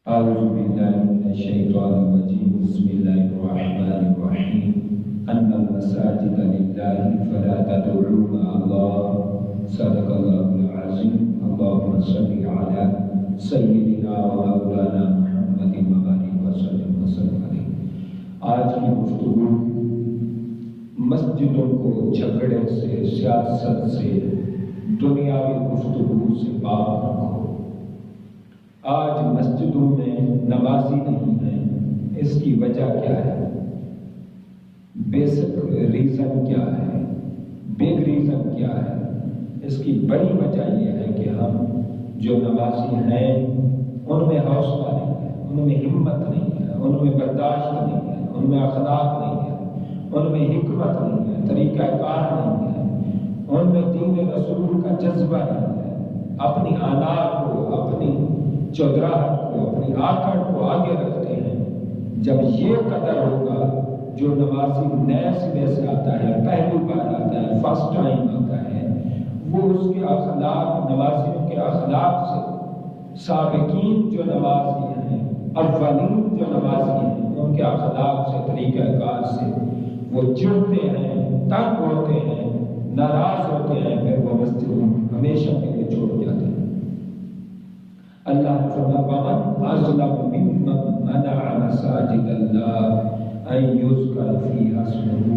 أعوذ بالله من الشيطان الرجيم بسم الله الرحمن الرحيم أن المساجد لله فلا تدعوا مع الله صدق الله العظيم اللهم صل على سيدنا ومولانا محمد وبارك وسلم عليه۔ آج کی گفتگو مسجدوں کو جھگڑے سے، سیاست سے، دنیاوی گفتگو سے پاک رکھو۔ آج مسجدوں میں نمازی نہیں ہیں، اس کی وجہ کیا ہے؟ بیسک ریزن کیا ہے؟ بگ ریزن کیا ہے؟ اس کی بڑی وجہ یہ ہے کہ ہم جو نمازی ہیں ان میں حوصلہ نہیں ہے، ان میں ہمت نہیں ہے، ان میں برداشت نہیں ہے، ان میں اخلاق نہیں ہے، ان میں حکمت نہیں ہے، طریقہ کار نہیں ہے، ان میں دین رسول کا جذبہ نہیں ہے، اپنی آنا کو، اپنی چودراہٹ کو، اپنی آکڑ کو آگے رکھتے ہیں۔ جب یہ قدر ہوگا، جو نمازی نئے سرے سے آتا ہے، پہلی بار آتا ہے، فرسٹ ٹائم آتا ہے، وہ اس کے اخلاق، نمازیوں کے اخلاق سے، سابقین جو نمازی ہیں، اولین جو نمازی ہیں، ان کے اخلاق سے، طریقہ کار سے وہ چڑھتے ہیں، تنگ ہوتے ہیں، ناراض ہوتے ہیں، پھر وہ مسجد ہمیشہ کے لیے چھوڑ جاتے ہیں۔ اللہ نے فرمایا وَمَنْ أَظْلَمُ مِمَّنْ مَنَعَ مَسَاجِدَ اللَّهِ أَن يُذْكَرَ فِيهَا اسْمُهُ۔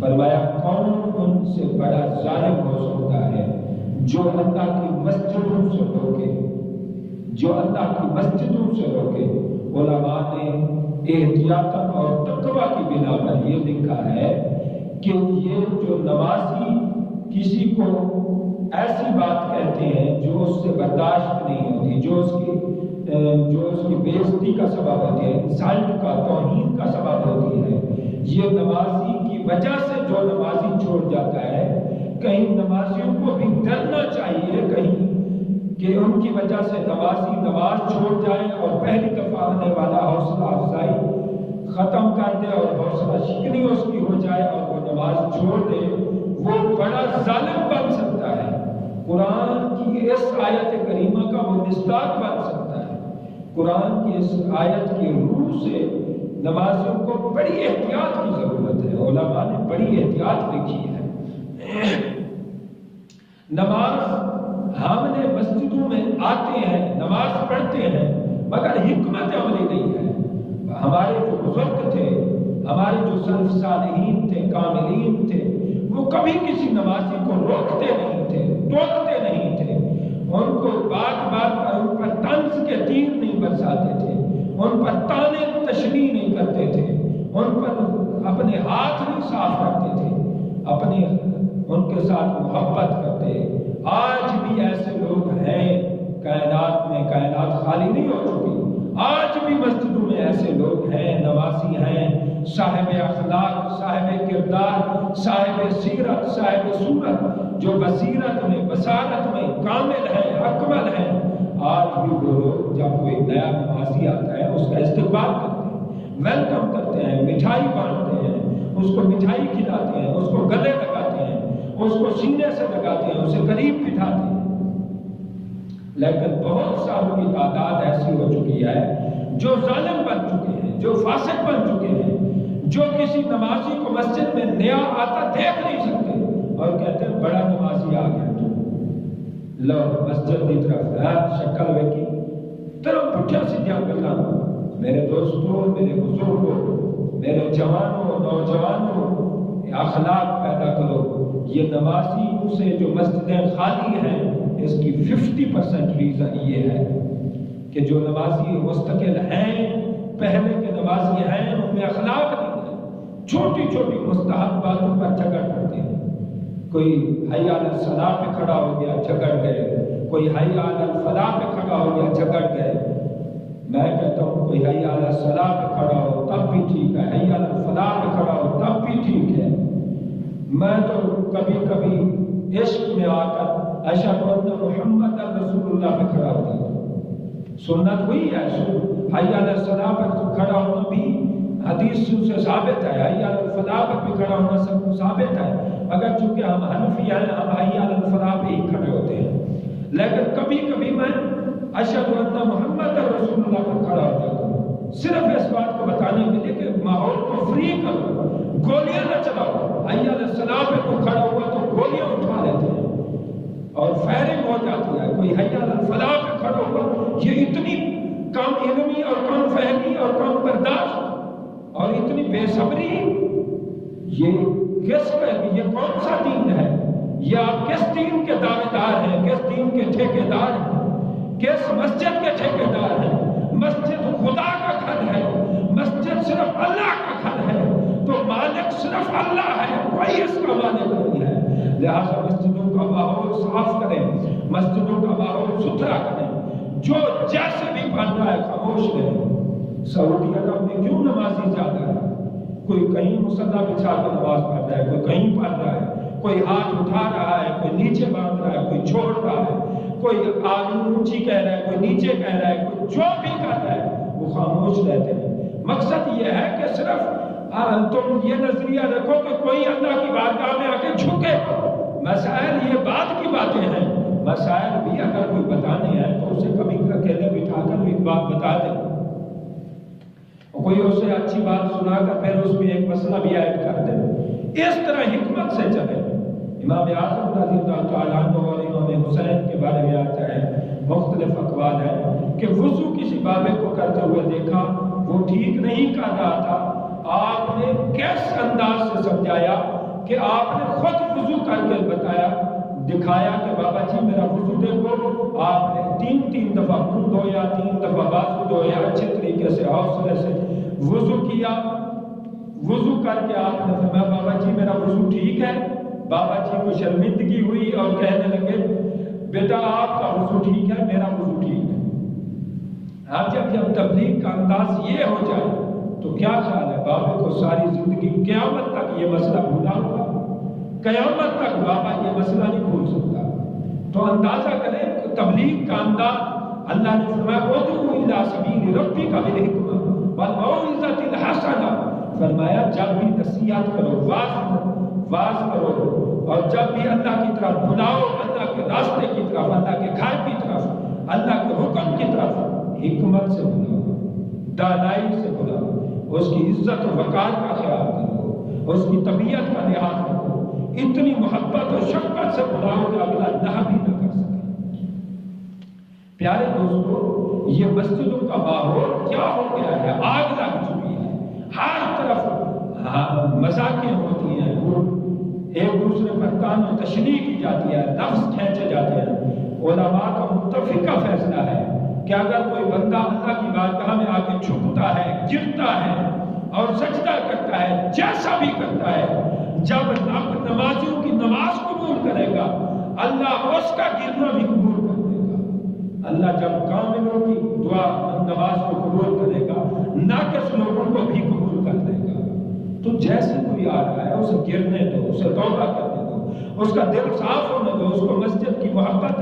فرمایا کون ان سے بڑا ظالم ہو سکتا ہے جو اللہ کی مسجدوں سے روکے، جو اللہ کی مسجدوں سے روکے۔ علماء نے احتیاطاً اور تقوی کی بنا پر یہ لکھا ہے کہ یہ جو نمازی کسی کو ایسی بات کہتے ہیں جو اس سے برداشت نہیں ہوتی، جو اس کی بےعزتی کا سبب ہوتی ہے، انسلٹ کا، توہین کا سبب ہوتی ہے، یہ نمازی کی وجہ سے جو نمازی چھوڑ جاتا ہے، کہیں نمازیوں کو بھی ڈرنا چاہیے کہیں کہ ان کی وجہ سے نمازی نماز چھوڑ جائے اور پہلی دفعہ آنے والا حوصلہ افزائی ختم کر دے اور حوصلہ شکنی اس کی ہو جائے اور وہ نماز چھوڑ دے، وہ بڑا ظالم بن سکتا ہے۔ قرآن کی اس آیت کریمہ کا وہ مصداق بن سکتا ہے۔ قرآن کی اس آیت کی روح سے نمازیوں کو بڑی احتیاط کی ضرورت ہے۔ علماء نے بڑی احتیاط لکھی ہے۔ نماز ہم نے مسجدوں میں آتے ہیں، نماز پڑھتے ہیں، مگر حکمت عملی نہیں ہے۔ ہمارے جو بزرگ تھے، ہمارے جو سلف صالحین تھے، کاملین تھے، وہ کبھی کسی نمازی کو روکتے نہیں تھے، ٹوکتے نہیں تھے، ان کو بات بات پر ان پر طنز کے تیر نہیں برساتے تھے، ان پر تانے تشریح نہیں کرتے تھے، ان پر اپنے ہاتھ نہیں صاف رکھتے تھے، اپنے ان کے ساتھ محبت کرتے۔ آج بھی ایسے لوگ ہیں کائنات میں، کائنات خالی نہیں ہو چکی، آج بھی مسجدوں میں ایسے لوگ ہیں، نمازی ہیں، صاحب اخلاق، صاحب کردار، صاحب سیرت، صاحب صورت، جو بصیرت میں، بصارت میں کامل ہیں، اکمل ہیں۔ آج بھی وہ لوگ جب کوئی نیا نمازی آتا ہے اس کا استقبال کرتے ہیں، ویلکم کرتے ہیں، مٹھائی بانٹتے ہیں، اس کو مٹھائی کھلاتے ہیں، اس کو گلے لگاتے ہیں، اس کو سینے سے لگاتے ہیں، اسے قریب بٹھاتے ہیں۔ لیکن بہت ساروں کی تعداد ایسی ہو چکی ہے جو ظالم بن چکے ہیں، جو فاسق بن چکے ہیں، جو کسی نمازی کو مسجد میں نیا آتا دیکھ نہیں سکتے اور کہتے ہیں بڑا نمازی آ گیا تو لو مسجد کی طرف شکل ویکھی طرف پٹھیا سیدھا گلاں۔ میرے دوستوں، میرے بزرگوں، میرے جوانوں، نوجوانوں، اخلاق پیدا کرو۔ یہ نمازی سے جو مسجدیں خالی ہیں، اس کی 50% ریزن یہ ہے کہ جو نمازی مستقل ہیں، پہلے کے نمازی ہیں، ان میں اخلاق نہیں ہے، چھوٹی چھوٹی مستحب باتوں پر جھگڑ پڑتے ہیں۔ کوئی حی علی الصلاۃ پہ کھڑا ہو گیا، جھگڑ گئے، کوئی حی علی الفلاح پہ کھڑا ہو گیا، جھگڑ گئے۔ میں کہتا ہوں کوئی حی علی الصلاۃ پہ کھڑا ہو تب بھی ٹھیک ہے، حی علی الفلاح پہ کھڑا ہو تب بھی ٹھیک ہے۔ میں تو کبھی کبھی عشق میں آ کر اشہد ان محمد رسول اللہ پہ کھڑا ہوتا ہوں۔ سنت ہوئی ہے، حی علی الصلاۃ پہ کھڑا ہونا بھی حدیث سے ثابت ہے، حی علی الفلاح پہ بھی کھڑا ہونا سب کو ثابت ہے، اگر چونکہ ہم حنفی ہیں ہم حی علی الفلاح پہ ہی کھڑے ہوتے ہیں۔ لیکن کبھی کبھی میں اشہد ان محمد رسول اللہ پر کھڑا ہو جاتا، صرف اس بات کو بتانے کے لیے کہ ماحول کو فری کرو، گولیاں نہ چلاؤ۔ حی علی الصلاۃ پہ کوئی کھڑا ہوا تو گولیاں اٹھا لیتے ہیں اور فائرنگ ہو جاتی ہے۔ کوئی حی علی الفلاح پہ کھڑا ہوا، یہ اتنی کم علمی اور کم فہمی اور کم برداشت اور اتنی بے صبری، یہ کس کا، یہ کون سا دین ہے؟ یہ آپ کس دین کے دعوے دار ہیں؟ کس دین کے ٹھیکیدار ہیں؟ کس مسجد کے ٹھیکیدار ہیں؟ مسجد خدا کا گھر ہے، مسجد صرف اللہ کا گھر ہے، تو مالک صرف اللہ ہے، کوئی اس کا مالک نہیں ہے۔ لہٰذا مسجدوں کا ماحول صاف کریں، مسجدوں کا ماحول ستھرا کریں، جو جیسے بھی پڑھ رہا ہے خاموش رہیں۔ سعودی عرب میں کیوں نمازی زیادہ ہے؟ کوئی کہیں مصلی بچھا کے نماز پڑھ رہا ہے، کوئی کہیں پڑھ رہا ہے، کوئی ہاتھ اٹھا رہا ہے، کوئی نیچے باندھ رہا ہے، کوئی چھوڑ رہا ہے، کوئی آمین اونچی کہہ رہا ہے، کوئی نیچے کہہ رہا ہے، کوئی جو بھی کر رہا ہے وہ خاموش رہتے ہیں۔ مقصد یہ ہے کہ صرف تم یہ نظریہ رکھو کہ کوئی اللہ کی بارگاہ میں آ کے جھکے۔ مسائل یہ بات کی باتیں ہیں، مسائل بھی اگر کوئی بتانے ہیں تو اسے کبھی اکیلے بٹھا کر ایک بات بتا دیں، کوئی اسے اچھی بات سنا کر پھر اس میں ایک مسئلہ بھی ایڈ کر دیں، اس طرح حکمت سے چلے۔ امام اعظم رضی اللہ تعالیٰ عنہ اور امام حسین کے بارے میں آتا ہے، مختلف اقوال ہیں کہ وضو کسی بابے کو کرتے ہوئے دیکھا، وہ ٹھیک نہیں کر رہا تھا، آپ نے کس انداز سے سمجھایا کہ آپ نے خود وضو کر کے بتایا، دکھایا کہ بابا جی میرا وضو دیکھو۔ آپ نے تین دفعہ منہ دھویا، 3 دفعہ بازو دھویا، اچھے طریقے سے حوصلے سے وضو کیا۔ وضو کر کے آپ نے فرمایا بابا جی میرا وضو ٹھیک ہے۔ بابا جی کو شرمندگی ہوئی اور کہنے لگے بیٹا آپ کا وضو ٹھیک ہے، میرا وضو ٹھیک ہے۔ اب جب تبلیغ کا انداز یہ ہو جائے تو کیا خیال ہے بابے کو ساری زندگی قیامت تک یہ مسئلہ بھولا ہوگا؟ قیامت تک بابا یہ مسئلہ نہیں بھول سکتا۔ تو اندازہ کریں تبلیغ کا انداز، اللہ نے فرمایا ادعو الی سبیل ربک بالحکمہ والموعظۃ الحسنہ، فرمایا جب بھی نصیحت کرو، واز کرو، اور جب بھی اللہ کی طرف بلاؤ، اللہ کے راستے کی طرف، اللہ کے گھر کی طرف، اللہ کے حکم کی طرف، حکمت سے بلاؤ، دانائی سے بلاؤ، اس کی عزت و وقار کا خیال کرو، اس کی طبیعت کا لحاظ کرو، اتنی محبت اور شفقت سے بلاؤ کہ اگلا نہ بھی نہ کر سکے۔ پیارے دوستو، یہ مسجدوں کا ماحول کیا ہو گیا ہے؟ آگ لگ چکی ہے، ہر طرف مذاقیں ہوتی ہیں، ایک دوسرے پر تان و تشریح کی جاتی ہے، لفظ کھینچے جاتے ہیں۔ علماء کا متفقہ فیصلہ ہے کہ اگر کوئی بندہ اللہ کی بارگاہ میں آ کے جھکتا ہے، گرتا ہے اور سجدہ کرتا ہے، جیسا بھی کرتا ہے، جب نمازیوں کی نماز قبول کرے گا، اللہ اس کا گرنا بھی قبول کر دے گا۔ اللہ جب کاملوں کی دعا نماز کو قبول کرے گا، ناقص لوگوں کو بھی قبول کر دے گا۔ تو جیسے کوئی آ رہا ہے اسے گرنے دو، اسے توبہ کرنے دو، اس کا دل صاف ہونے دو، اس کو مسجد کی محبت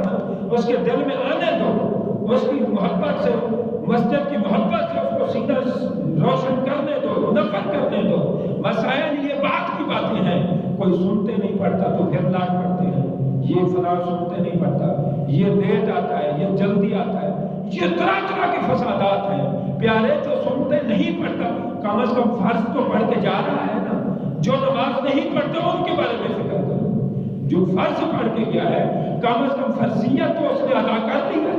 اس کے دل میں آنے دو، اس کی محبت سے، مسجد کی محبت سے اس کو سینہ روشن کرنے دو، منور کرنے دو۔ مسائل یہ بات کی باتیں ہیں، کوئی سنتے نہیں پڑتا تو پھر لاٹ پڑتے ہیں، یہ فلاں سنتے نہیں پڑتا، یہ لیٹ آتا ہے، یہ جلدی آتا ہے، یہ طرح طرح کے فسادات ہیں۔ پیارے جو سنتے نہیں پڑھتا کم از کم فرض تو پڑھ کے جا رہا ہے نا، جو نماز نہیں پڑھتے ان کے بارے میں فکر کرو، جو فرض پڑھ کے گیا ہے کم از کم فرضیت تو اس نے ادا کر لی ہے،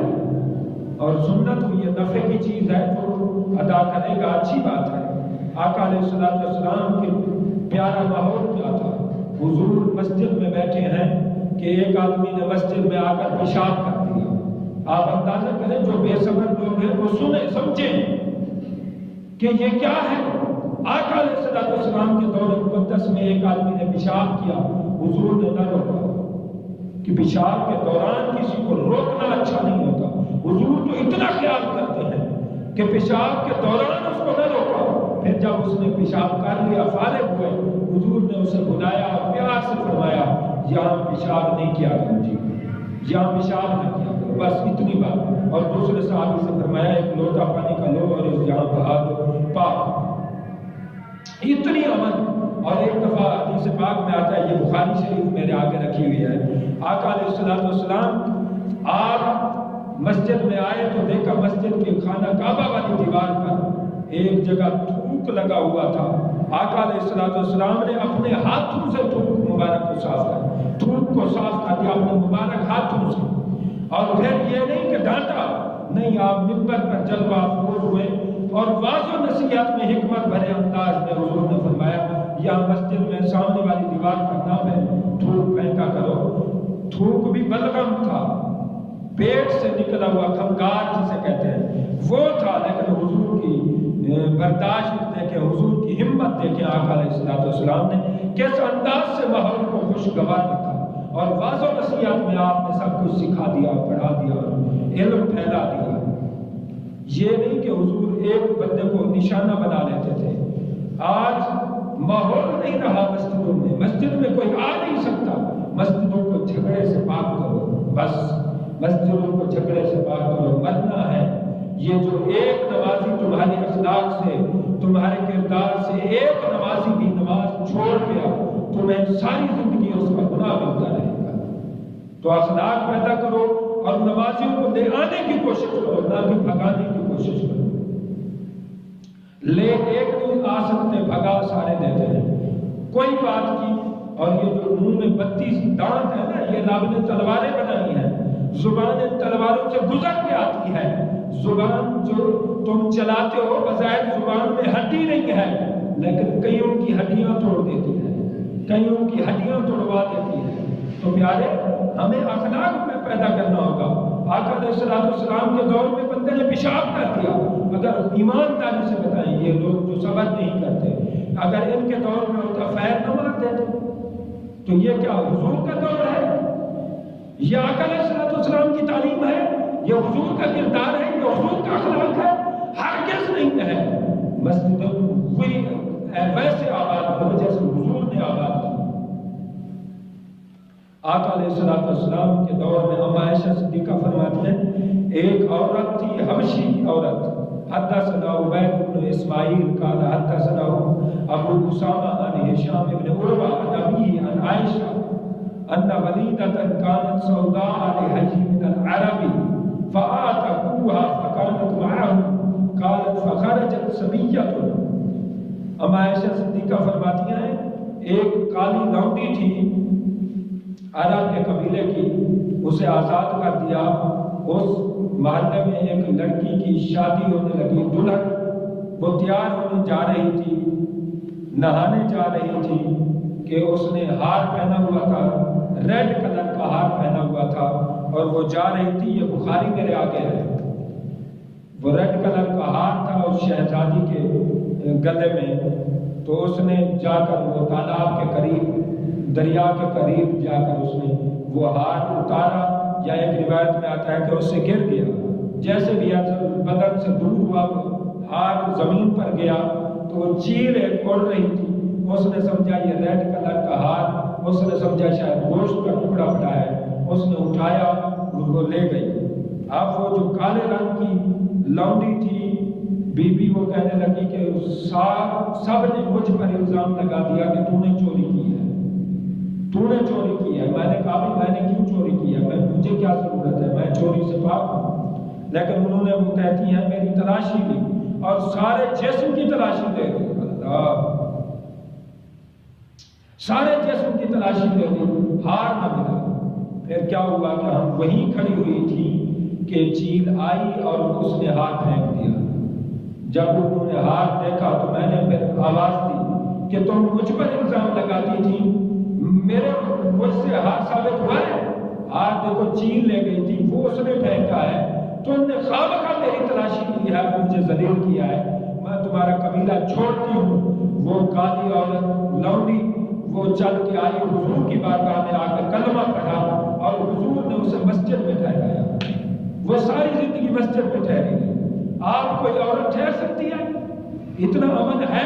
اور سنت کو یہ نفع کی چیز ہے تو ادا کرے گا، اچھی بات ہے۔ آقا علیہ السلام کے پیارا ماحول کیا تھا؟ حضور مسجد میں بیٹھے ہیں کہ ایک آدمی نے مسجد میں آ کر پیشاب کر دیا۔ آپ اندازہ کریں جو بے صبر لوگ ہیں وہ سنیں سمجھیں کہ یہ کیا ہے۔ آقا علیہ السلام کے دور مقدس میں ایک آدمی نے پیشاب کیا، حضور نے نہ روکا کہ پیشاب کے دوران کسی کو روکنا اچھا نہیں ہوتا۔ حضور تو اتنا خیال کرتے ہیں کہ پیشاب کے دوران اس کو نہ روکا۔ پھر جب اس نے پیشاب کر لیا، فارغ ہوئے، حضور نے اسے بلایا اور پیار سے فرمایا یہاں پیشاب نہیں کیا کرو جی، یہاں پیشاب نہ کیا کرو، بس اتنی بات۔ اور دوسرے صحابی سے فرمایا ایک لوٹا پانی کا لو اور اس یہاں بہا دو، پاک۔ اتنی امن۔ اور ایک دفعہ حدیث پاک میں آتا ہے، یہ بخاری شریف میرے آگے رکھی ہوئی ہے، آقا علیہ السلام آپ مسجد میں آئے تو دیکھا مسجد کی خانہ کعبہ والی دیوار پر ایک جگہ تھوک لگا ہوا تھا. آقا علیہ السلام نے اپنے ہاتھوں سے تھوک مبارک کو صاف کیا, تھوک کو صاف کر دیا اپنے مبارک ہاتھوں سے. اور پھر یہ نہیں کہ ڈانٹا, نہیں, آپ منبر پر جلوہ افروز ہوئے اور واضح نصیحت میں حکمت بھرے انداز میں حضور نے فرمایا, یہاں مسجد میں سامنے والی دیوار پر نہ میں تھوک پھینکا کرو. تھوک بھی بلغم تھا, پیٹ سے نکلا ہوا خنگار جسے کہتے ہیں وہ تھا, لیکن حضور کی برداشت دیکھیں, حضور کی ہمت دیکھیں آقا علیہ السلام نے کس انداز سے ماحول کو خوشگوار رکھا اور واضح نصیحت میں آپ نے سب کچھ سکھا دیا, پڑھا دیا, علم پھیلا دیا. یہ نہیں کہ حضور ایک بندے کو نشانہ بنا لیتے تھے. آج ماحول نہیں رہا مسجدوں میں, مسجد میں کوئی آ نہیں سکتا. مسجدوں کو جھگڑے سے پاک کرو, بس مسجدوں کو جھگڑے سے پاک کرو. مرنا ہے. یہ جو ایک نمازی تمہاری اخلاق سے, تمہارے کردار سے ایک نمازی بھی نماز چھوڑ گیا, تمہیں ساری زندگی اس کا گناہ ملتا رہے گا. تو اخلاق پیدا کرو اور نمازیوں کو لے آنے کی کوشش کرو, نہ کہ بھگانے کی کوشش کرو. لے ایک نہیں آ سکتے, بھگا سارے دیتے ہیں. کوئی بات کی, اور یہ جو منہ میں 32 دانت ہے نا, یہ رب نے تلواریں بنائی ہیں. زبان تلواروں سے گزر کے آتی ہے. زبان جو تم چلاتے ہو بظاہر زبان میں ہڈی نہیں ہے, لیکن کئیوں کی ہڈیاں توڑ دیتی ہے, کئیوں کی ہڈیاں توڑوا دیتی ہے. تو پیارے, ہمیں اخلاق میں پیدا کرنا ہوگا. آقا علیہ السلام کے دور میں بندے نے پیشاب کر دیا. اگر ایمانداری سے بتائیں, یہ لوگ جو صبر نہیں کرتے, اگر ان کے دور میں ہوتا خیر نہ مار دیتے, تو یہ کیا حضور کا دور ہے؟ یہ آقا علیہ السلام کی تعلیم ہے؟ یہ حضور کا کردار ہے؟ یہ حضور کا اخلاق ہے؟ ہرگز نہیں ہے. مسجد کوئی ویسے آباد کرو جیسے حضور نے آباد کی. آقا علیہ السلام کے دور میں ام عائشہ صدیقہ فرماتی ہیں, ایک عورت تھی, حبشی عورت. حدثنا عبید بن اسماعیل قال حدثنا ابو اسامہ عن ہشام بن عروہ عن ابیہ عن عائشہ ان ولیدۃ كانت سوداء لحج من العرب فآتقوها فكانت معهم قالت فخرجت سبیۃ. ام عائشہ صدیقہ فرماتی ہیں, ایک کالی لونڈی تھی عرب کے قبیلے کی, اسے آزاد کر دیا. اس محلے میں ایک لڑکی کی شادی ہونے لگی, دلہن وہ تیار ہونے جا رہی تھی, نہانے جا رہی تھی کہ اس نے ہار پہنا ہوا تھا, ریڈ کلر کا ہار پہنا ہوا تھا, اور وہ جا رہی تھی. یہ بخاری میرے آگے ہے. وہ ریڈ کلر کا ہار تھا اس شہزادی کے گلے میں. تو اس نے جا کر وہ تالاب کے قریب, دریا کے قریب جا کر اس نے وہ ہار اتارا, یا ایک روایت میں آتا ہے کہ اس سے گر گیا. جیسے بھی بدن سے دور ہوا وہ ہار زمین پر گیا, تو وہ چیل ایک اڑ رہی تھی. اس نے سمجھا یہ ریڈ کلر کا ہار, اس نے سمجھا شاید گوشت کا ٹکڑا پڑا ہے, اس نے اٹھایا, وہ لے گئی. اب وہ جو کالے رنگ کی لونڈی تھی بی بی, وہ کہنے لگی کہ سب نے مجھ پر الزام لگا دیا کہ تو نے چوری کی ہے, تو نے چوری کی ہے. میں نے کہا بھی میں نے کیوں چوری کی ہے, مجھے کیا ضرورت ہے, میں چوری سے پاک ہوں. لیکن انہوں نے, وہ کہتی ہیں, میری تلاشی لی اور سارے جسم کی تلاشی لے لی. اللہ, سارے جسم کی تلاشی لے لی, ہار نہ ملا. پھر کیا ہوا کہ ہم وہیں کھڑی ہوئی تھی کہ چیل آئی اور اس نے ہار پھینک دیا. جب انہوں نے ہار دیکھا تو میں نے پھر آواز دی کہ تم مجھ پر الزام لگاتی تھی, میرے مجھ سے ہار ثابت ہوا ہے. ہار دیکھو چیل لے گئی تھی, وہ اس نے پھینکا ہے. تم نے خواب کا میری تلاشی کی ہے, مجھے ذلیل کیا ہے, میں تمہارا قبیلہ چھوڑتی ہوں. وہ کالی عورت لونڈی وہ چل کے آئی, حضور کی بارگاہ میں آ کر کلمہ پڑھا, اور حضور نے اسے مسجد میں ٹھہرایا. وہ ساری زندگی مسجد میں ٹھہری گئی. آپ کوئی عورت ٹھہر سکتی ہے؟ اتنا امن ہے.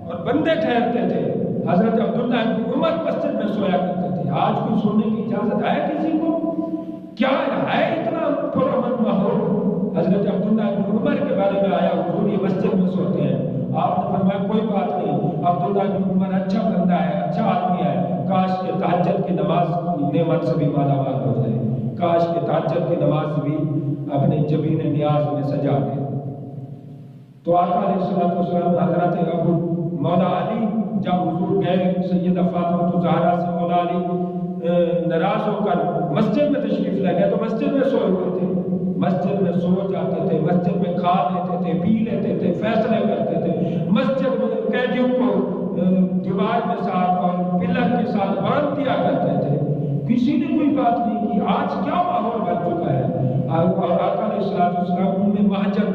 اور بندے ٹھہرتے تھے. حضرت عبداللہ بن عمر مسجد میں سویا کرتے تھے. آج کوئی سونے کی اجازت ہے کسی کو؟ کیا ہے اتنا پرامن ماحول؟ حضرت عبداللہ بن عمر کے بارے میں آیا, حضور یہ مسجد میں سوتے ہیں. آپ نے فرمایا کوئی بات نہیں, عبداللہ بن عمر اچھا بندہ ہے, اچھا آدمی ہے, کاش کہ تہجد کی نماز نعمت سے بھی مالا مال ہو جائے, کاش کہ تہجد کی نماز بھی اپنے جبین نیاز میں سجا دے. تو آقا علیہ السلام حضرت ابو مولا علی جب حضور گئے سیدہ فاطمہ زہرا سے، مولا علی ناراض ہو کر مسجد میں تشریف لے گئے، تو مسجد میں سوئے ہوئے تھے، مسجد میں سو جاتے تھے، مسجد میں کھا لیتے تھے، پی لیتے تھے، فیصلے کرتے تھے، مسجد میں قیدیوں کو دیوار کے ساتھ اور پلر کے ساتھ باندھ دیا کرتے تھے، کسی نے کوئی بات نہیں کی۔ آج کیا ماحول بن چکا ہے، اور آقا علیہ السلام میں مہاجر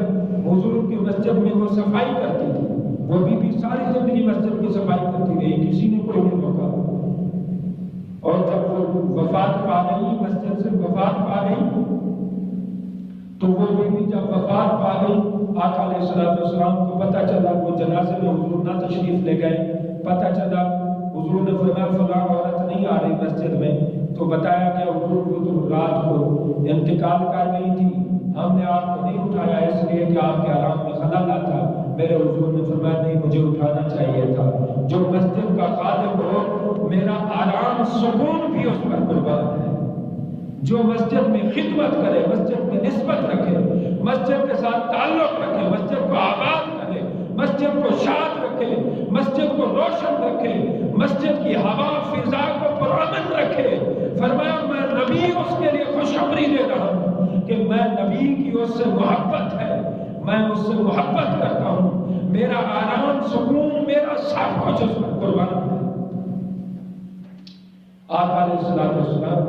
حضور کی مسجد میں وہ صفائی کرتی تھی، وہ بھی ساری زندگی مسجد کی صفائی کرتی رہی، کسی نے کوئی نہیں روکا۔ اور جب وہ وفات پا گئی، مسجد سے وفات پا گئی، تو وہ بھی جب وفات پا گئی، آقا علیہ السلام کو پتہ چلا، وہ جنازے میں حضور نہ تشریف لے گئے، پتہ چلا حضور نے فرمایا فلاں عورت نہیں آ رہی مسجد میں، تو بتایا کہ حضور کو تو رات کو انتقال کر گئی تھی، ہم نے آپ کو نہیں اٹھایا اس لیے کہ آپ کے آرام میں خلل آتا۔ میرے حضور نے فرمایا نہیں، مجھے اٹھانا چاہیے تھا۔ جو مسجد کا خادم ہو، میرا آرام سکون بھی اس پر قربان ہے۔ جو مسجد میں خدمت کرے، مسجد میں نسبت رکھے، مسجد کے ساتھ تعلق رکھے، مسجد کو آباد کرے، مسجد کو شاد رکھے، مسجد کو روشن رکھے، مسجد کی ہوا فضا کو پرامن رکھے، فرمایا میں نبی اس کے لیے خوشخبری دے رہا ہوں کہ میں نبی کی اس سے محبت ہے، میں اس سے محبت کرتا ہوں، میرا آرام سکون میرا سب کچھ اس پر قربان ہے۔ آقا علیہ السلام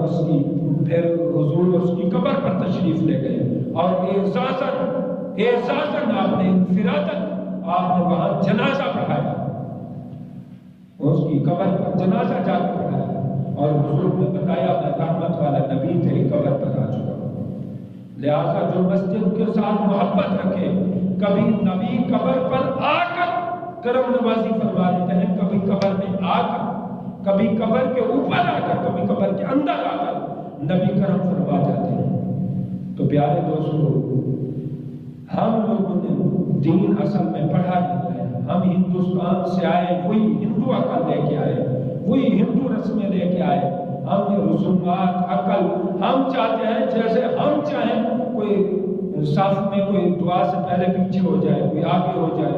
اس کی پھر حضور اس کی قبر پر تشریف لے گئے، اور اعزازاً آپ نے انفراداً آپ نے وہاں جنازہ پڑھایا، اس کی قبر پر جنازہ جا کر پڑھایا، اور حضور نے بتایا میں رحمت والا نبی تیری قبر پر آ چکا ہوں۔ لہٰذا جو مسجد کے ساتھ محبت رکھے، کبھی نبی قبر پر آ کر کرم نوازی فرما دیتے ہیں، کبھی قبر میں آ کر، کبھی قبر کے اوپر آ کر، کبھی قبر کے اندر آ کر نبی کرم فرما جاتے ہیں۔ تو پیارے دوستو، ہم لوگوں نے دین اصل میں پڑھا نہیں ہے، ہم ہندوستان سے آئے، وہی ہندو عقل لے کے آئے، وہی ہندو رسمیں لے کے آئے، ہم نے رسومات عقل ہم چاہتے ہیں جیسے ہم چاہیں، کوئی صف میں کوئی دعا سے پہلے پیچھے ہو جائے، کوئی آگے ہو جائے،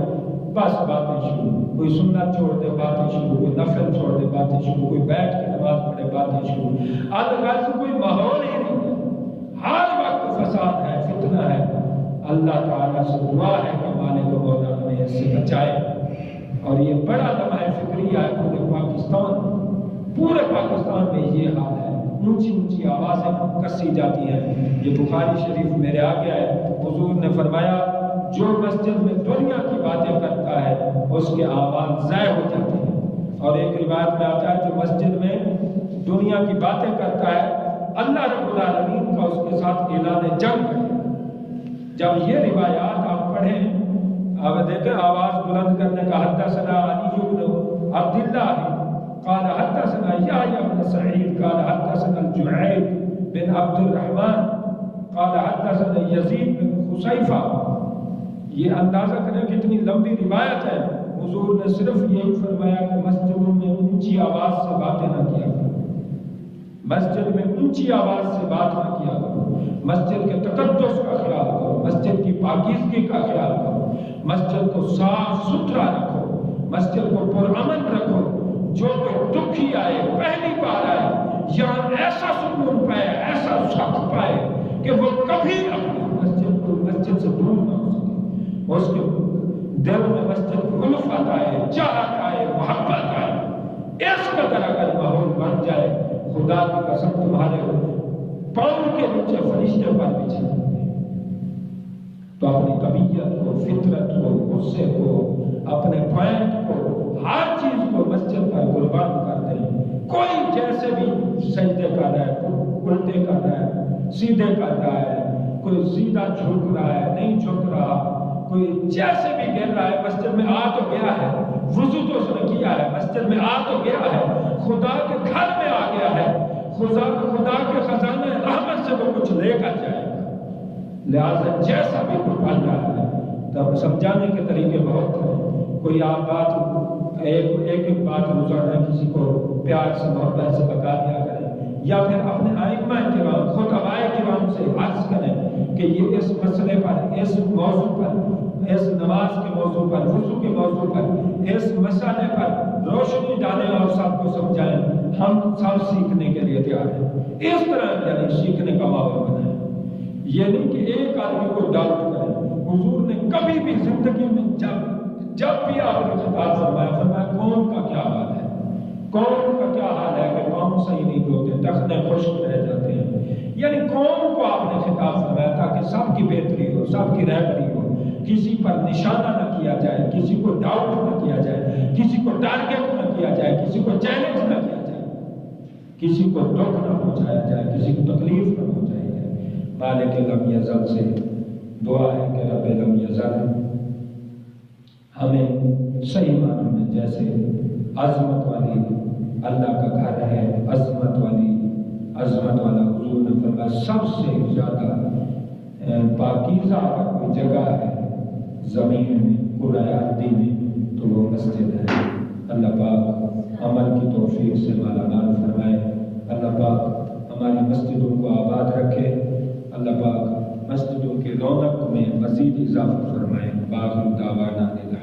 بس باتیں شروع، کوئی سنت چھوڑ دے باتیں شروع، کوئی نفل چھوڑ دے باتیں شروع، کوئی بیٹھ کے نماز پڑھے باتیں شروع، آج سے کوئی ماحول ہی نہیں ہے، ہر وقت فساد ہے، فتنہ ہے۔ اللہ تعالیٰ سے دعا ہے کہ مالک و مولا ہمیں اس سے بچائے، اور یہ بڑا لمحہ فکریہ ہے پورے پاکستان میں یہ حال ہے، اونچی اونچی آوازیں کسی جاتی ہیں۔ یہ بخاری شریف میرے آگے ہے، حضور نے فرمایا جو مسجد میں دنیا کی باتیں کرتا ہے اس کے آواز ضائع ہو جاتی ہے، اور ایک روایت میں آتا ہے جو مسجد میں دنیا کی باتیں کرتا ہے اللہ رب العالمین کا اس کے ساتھ اعلان جنگ ہے۔ جب یہ روایات آپ پڑھیں، آپ دیکھیں آواز بلند کرنے کا، حدثنا علی بن عبداللہ قال حدثنا یحییٰ بن سعید قال حدثنا الجعید بن عبد الرحمن قال حدثنا یزید بن خصیفہ۔ یہ اندازہ کریں کتنی لمبی روایت ہے۔ حضور نے صرف یہی فرمایا کہ مسجدوں میں اونچی آواز سے باتیں نہ کیا کرو، مسجد میں اونچی آواز سے بات نہ کیا کرو، مسجد کے تقدس کا خیال کرو، مسجد کی پاکیزگی کا خیال کرو، مسجد کو صاف ستھرا رکھو، مسجد کو پرامن رکھو۔ جو کوئی دکھی آئے، پہلی بار آئے، یہاں ایسا سکون پائے، ایسا سکھ پائے کہ وہ کبھی اپنی مسجد سے دور نہ ہو سکے، اس کے دل میں مسجد کی الفت آئے، چاہت آئے، محبت آئے۔ اس قدر اگر ماحول بن جائے، خدا کی قسم تمہارے پاؤں کے نیچے فرشتے پر بچھے تو اپنی طبیعت کو، فطرت کو، غصے کو، اپنے پوائنٹ کو، ہر چیز کو مسجد پر قربان کر دیں۔ کوئی جیسے بھی سجدے کر رہا ہے، الٹے کر رہا ہے، سیدھے کر رہا ہے، کوئی سیدھا جھک رہا ہے، نہیں جھک رہا، کوئی جیسے بھی گر رہا ہے، مسجد میں آ تو گیا ہے، وضو تو اس نے کیا ہے، مسجد میں آ تو گیا ہے، خدا کے گھر میں آ گیا ہے، خدا کے خزانے رحمت سے وہ کچھ لے کر جائے گا۔ لہٰذا جیسا بھی کوئی پڑھ رہا ہے، تب سمجھانے کے طریقے بہت ہیں۔ کوئی آپ بات ایک بات روزانہ کسی کو پیار سے محبت سے بتا دیا کریں، یا پھر اپنے ائمہ کرام، خطبائے کرام سے عرض کریں کہ یہ اس مسئلے پر، اس موضوع پر، اس نماز اس مسئلے پر روشنی ڈالیں اور سب کو سمجھائیں، ہم سب سیکھنے کے لیے تیار ہیں۔ اس طرح یعنی سیکھنے کا ماحول بنائیں، یہ نہیں کہ ایک آدمی کو ڈاؤٹ کریں۔ حضور نے کبھی بھی زندگی میں جب بھی آپ نے خطاب فرمایا قوم کا کیا حال ہے، قوم کا کیا حال ہے کہ قوم صحیح نہیں ہوتے، تختے خشک رہ جاتے ہیں، یعنی قوم کو آپ نے خطاب فرمایا تاکہ سب کی بہتری ہو، سب کی رہبری ہو، کسی پر نشانہ نہ کیا جائے، کسی کو ڈاؤٹ نہ کیا جائے، کسی کو ٹارگٹ نہ کیا جائے، کسی کو چیلنج نہ کیا جائے، کسی کو دکھ نہ پہنچایا جائے، کسی کو تکلیف نہ پہنچائی جائے۔ مالک لم یزل سے دعا ہے کہ رب لم یزل ہمیں صحیح معنوں میں جیسے عظمت والی اللہ کا گھر ہے، عظمت والا حضور نے فرمایا سب سے زیادہ پاکیزہ اگر کوئی جگہ ہے زمین میں کرۂ ارضی میں تو وہ مسجد ہے۔ اللہ پاک عمل کی توفیق سے مالا مال فرمائے، اللہ پاک ہماری مسجدوں کو آباد رکھے، اللہ پاک مسجدوں کے رونق میں مزید اضافہ فرمائے۔ باقی دعوانا